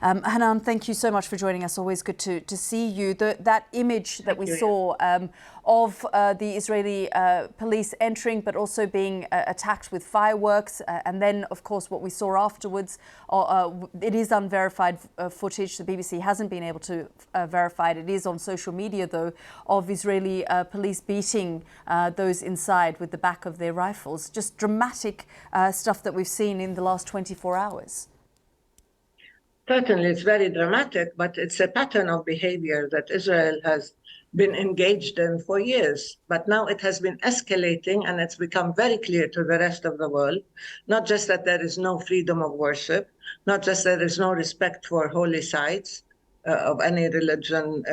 Hanan, thank you so much for joining us. Always good to see you. That image that we saw of the Israeli police entering, but also being attacked with fireworks. And then, of course, what we saw afterwards, it is unverified footage. The BBC hasn't been able to verify it. It is on social media, though, of Israeli police beating those inside with the back of their rifles. Just dramatic stuff that we've seen in the last 24 hours. Certainly, it's very dramatic, but it's a pattern of behavior that Israel has been engaged in for years. But now it has been escalating, and it's become very clear to the rest of the world, not just that there is no freedom of worship, not just that there is no respect for holy sites of any religion,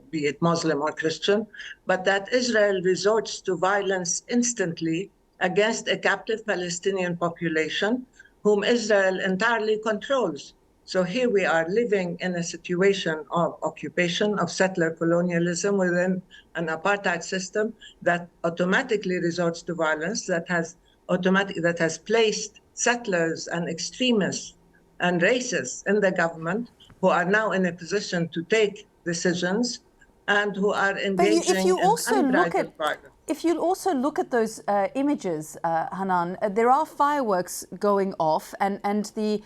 be it Muslim or Christian, but that Israel resorts to violence instantly against a captive Palestinian population whom Israel entirely controls. So here we are living in a situation of occupation, of settler colonialism within an apartheid system that automatically resorts to violence, that has placed settlers and extremists and racists in the government who are now in a position to take decisions and who are engaging in unbridled violence. If you also look at those images, Hanan, there are fireworks going off, and the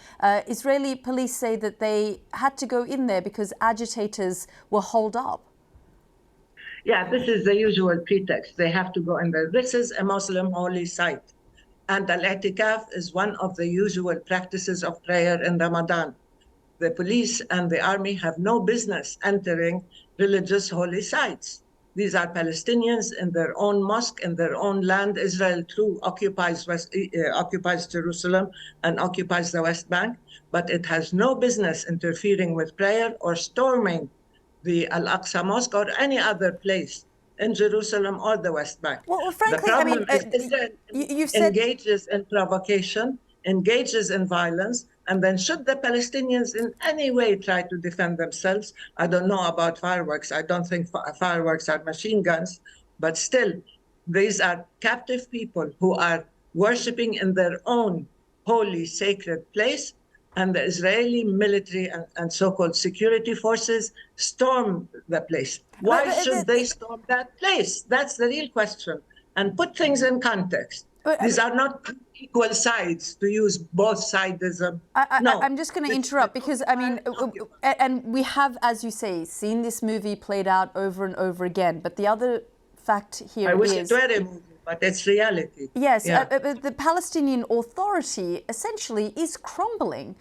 Israeli police say that they had to go in there because agitators were holed up. Yeah, this is the usual pretext. They have to go in there. This is a Muslim holy site, and al-i'tikaf is one of the usual practices of prayer in Ramadan. The police and the army have no business entering religious holy sites. These are Palestinians in their own mosque, in their own land. Israel, too, occupies Jerusalem and occupies the West Bank, but it has no business interfering with prayer or storming the Aqsa Mosque or any other place in Jerusalem or the West Bank. Well, frankly, the problem is Israel engages in provocation, engages in violence, and then should the Palestinians in any way try to defend themselves, I don't know about fireworks. I don't think fireworks are machine guns, but still, these are captive people who are worshipping in their own holy, sacred place, and the Israeli military and so-called security forces storm the place. Why should they storm that place? That's the real question. And put things in context. These are not equal sides, to use both sidism. No. I'm just going to interrupt because, I mean, and we have, as you say, seen this movie played out over and over again. But the other fact here is... I wish it were a movie, but it's reality. Yes, yeah. The Palestinian Authority essentially is crumbling.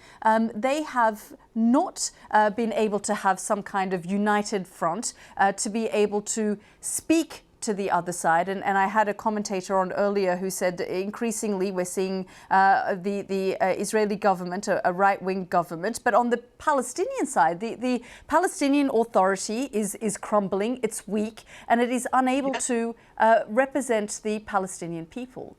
They have not been able to have some kind of united front to be able to speak to the other side, and I had a commentator on earlier who said increasingly we're seeing the Israeli government, a right-wing government, but on the Palestinian side, the Palestinian Authority is crumbling, it's weak, and it is unable to represent the Palestinian people.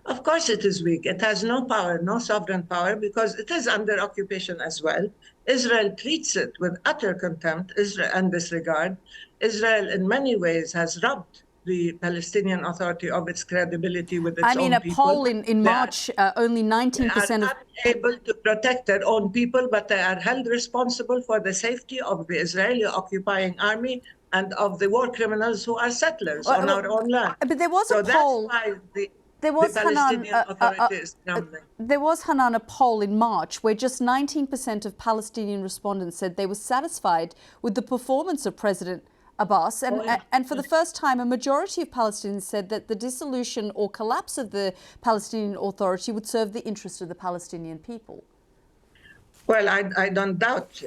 Of course it is weak. It has no power, no sovereign power, because it is under occupation as well. Israel treats it with utter contempt and disregard. Israel, in many ways, has robbed the Palestinian Authority of its credibility with its own people. I mean, a poll in March, only 19%... They are unable to protect their own people, but they are held responsible for the safety of the Israeli occupying army and of the war criminals who are settlers on our own land. But there was a poll... That's why there was, Hanan, there was, Hanan, a poll in March where just 19% of Palestinian respondents said they were satisfied with the performance of President Abbas. And for the first time, a majority of Palestinians said that the dissolution or collapse of the Palestinian Authority would serve the interests of the Palestinian people. Well, I don't doubt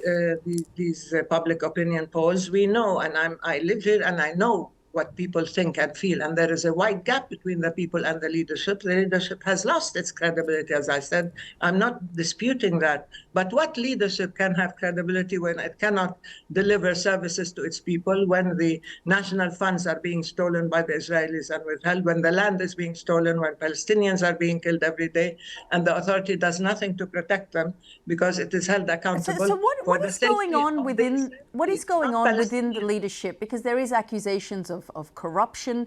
these public opinion polls. We know, and I live here and I know what people think and feel, and there is a wide gap between the people and the leadership. The leadership has lost its credibility, as I said. I'm not disputing that. But what leadership can have credibility when it cannot deliver services to its people, when the national funds are being stolen by the Israelis and withheld, when the land is being stolen, when Palestinians are being killed every day, and the authority does nothing to protect them because it is held accountable. So what is going on within the leadership? Because there is accusations of of corruption,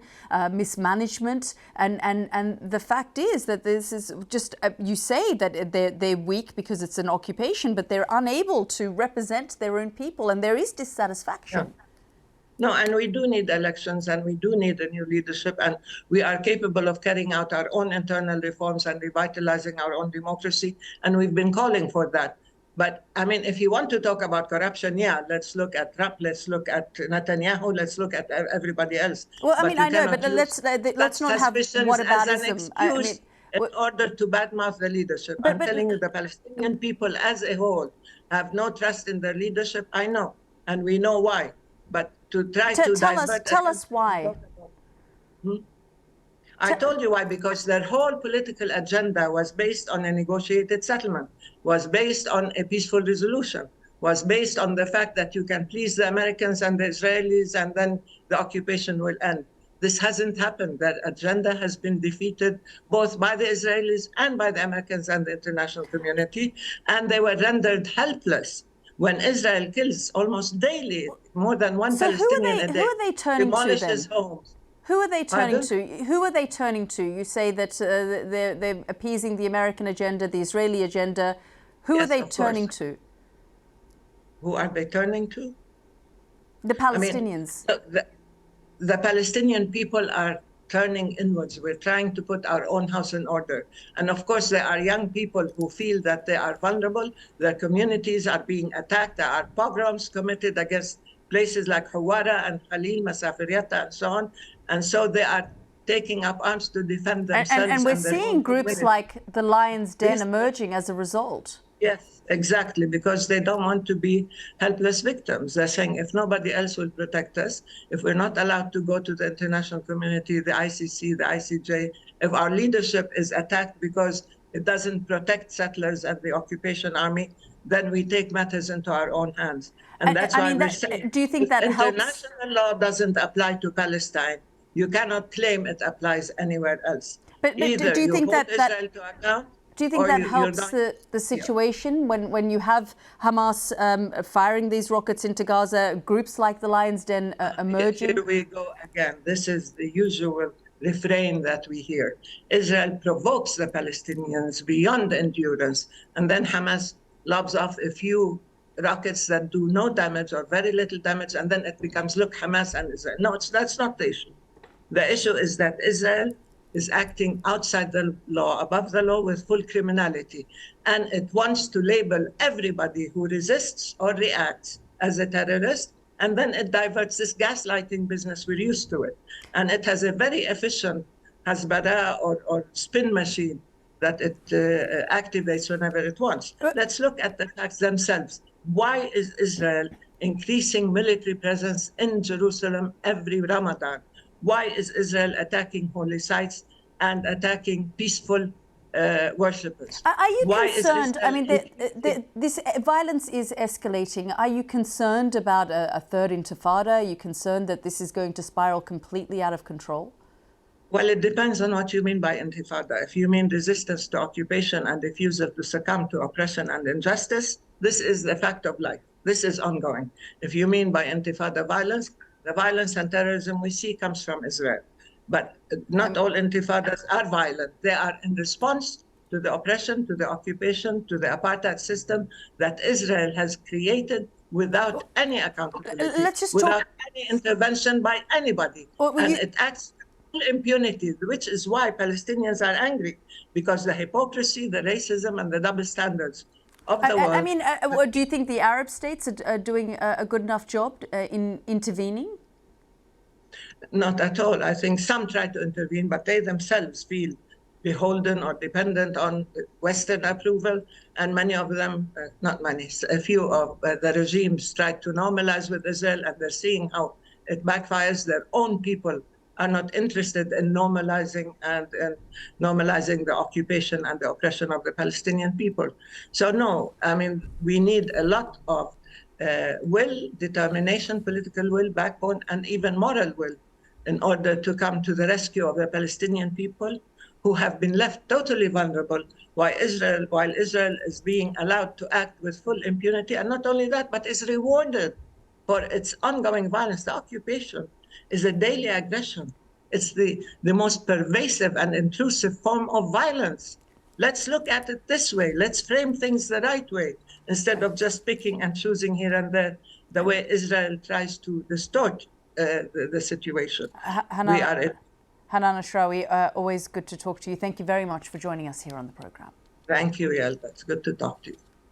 mismanagement, and the fact is that this is just, you say that they're weak because it's an occupation, but they're unable to represent their own people, and there is dissatisfaction. Yeah. No, and we do need elections, and we do need a new leadership, and we are capable of carrying out our own internal reforms and revitalizing our own democracy, and we've been calling for that. But I mean, if you want to talk about corruption, yeah, let's look at Trump, let's look at Netanyahu, let's look at everybody else. Well, I mean, I know, but let's not have whataboutism. I mean, in order to badmouth the leadership. I'm telling you, the Palestinian people as a whole have no trust in their leadership. I know, and we know why. But to try to divert... Tell us why. I told you why, because their whole political agenda was based on a negotiated settlement, was based on a peaceful resolution, was based on the fact that you can please the Americans and the Israelis and then the occupation will end. This hasn't happened. That agenda has been defeated both by the Israelis and by the Americans and the international community, and they were rendered helpless. When Israel kills almost daily more than one Palestinian a day, who are they turning demolishes to then? Homes. Who are they turning to? Who are they turning to? You say that they're appeasing the American agenda, the Israeli agenda. Who are they turning to? Who are they turning to? The Palestinians. I mean, the Palestinian people are turning inwards. We're trying to put our own house in order. And of course, there are young people who feel that they are vulnerable. Their communities are being attacked. There are pogroms committed against places like Hawara and Khalil, Masafiriyata, and so on. And so they are taking up arms to defend themselves. And we're seeing groups like the Lion's Den emerging as a result. Yes, exactly, because they don't want to be helpless victims. They're saying if nobody else will protect us, if we're not allowed to go to the international community, the ICC, the ICJ, if our leadership is attacked because it doesn't protect settlers and the occupation army, then we take matters into our own hands. And that's why we're saying, do you think that international law doesn't apply to Palestine. You cannot claim it applies anywhere else. But do you think that Israel to account, do you think that helps the situation when you have Hamas firing these rockets into Gaza, groups like the Lion's Den emerging? Here we go again. This is the usual refrain that we hear. Israel provokes the Palestinians beyond endurance, and then Hamas lobs off a few rockets that do no damage or very little damage, and then it becomes, look, Hamas and Israel. No, that's not the issue. The issue is that Israel is acting outside the law, above the law, with full criminality. And it wants to label everybody who resists or reacts as a terrorist, and then it diverts this gaslighting business. We're used to it. And it has a very efficient hasbara or spin machine that it activates whenever it wants. Let's look at the facts themselves. Why is Israel increasing military presence in Jerusalem every Ramadan? Why is Israel attacking holy sites and attacking peaceful worshippers? Are you concerned? I mean, this violence is escalating. Are you concerned about a third intifada? Are you concerned that this is going to spiral completely out of control? Well, it depends on what you mean by intifada. If you mean resistance to occupation and refusal to succumb to oppression and injustice, this is the fact of life. This is ongoing. If you mean by intifada violence, the violence and terrorism we see comes from Israel. But not all intifadas are violent. They are in response to the oppression, to the occupation, to the apartheid system that Israel has created without any accountability, without any intervention by anybody. And it acts with full impunity, which is why Palestinians are angry, because the hypocrisy, the racism, and the double standards of the world. I mean, do you think the Arab states are doing a good enough job in intervening? Not at all. I think some try to intervene, but they themselves feel beholden or dependent on Western approval. And many of them, not many, a few of the regimes try to normalize with Israel, and they're seeing how it backfires. Their own people are not interested in normalizing the occupation and the oppression of the Palestinian people. So no, I mean, we need a lot of will, determination, political will, backbone, and even moral will in order to come to the rescue of the Palestinian people who have been left totally vulnerable while Israel is being allowed to act with full impunity. And not only that, but is rewarded for its ongoing violence, the occupation. is a daily aggression. It's the most pervasive and intrusive form of violence. Let's look at it this way. Let's frame things the right way instead of just picking and choosing here and there the way Israel tries to distort the situation. Hanan Ashrawi, always good to talk to you. Thank you very much for joining us here on the program. Thank you, Yelda. It's good to talk to you.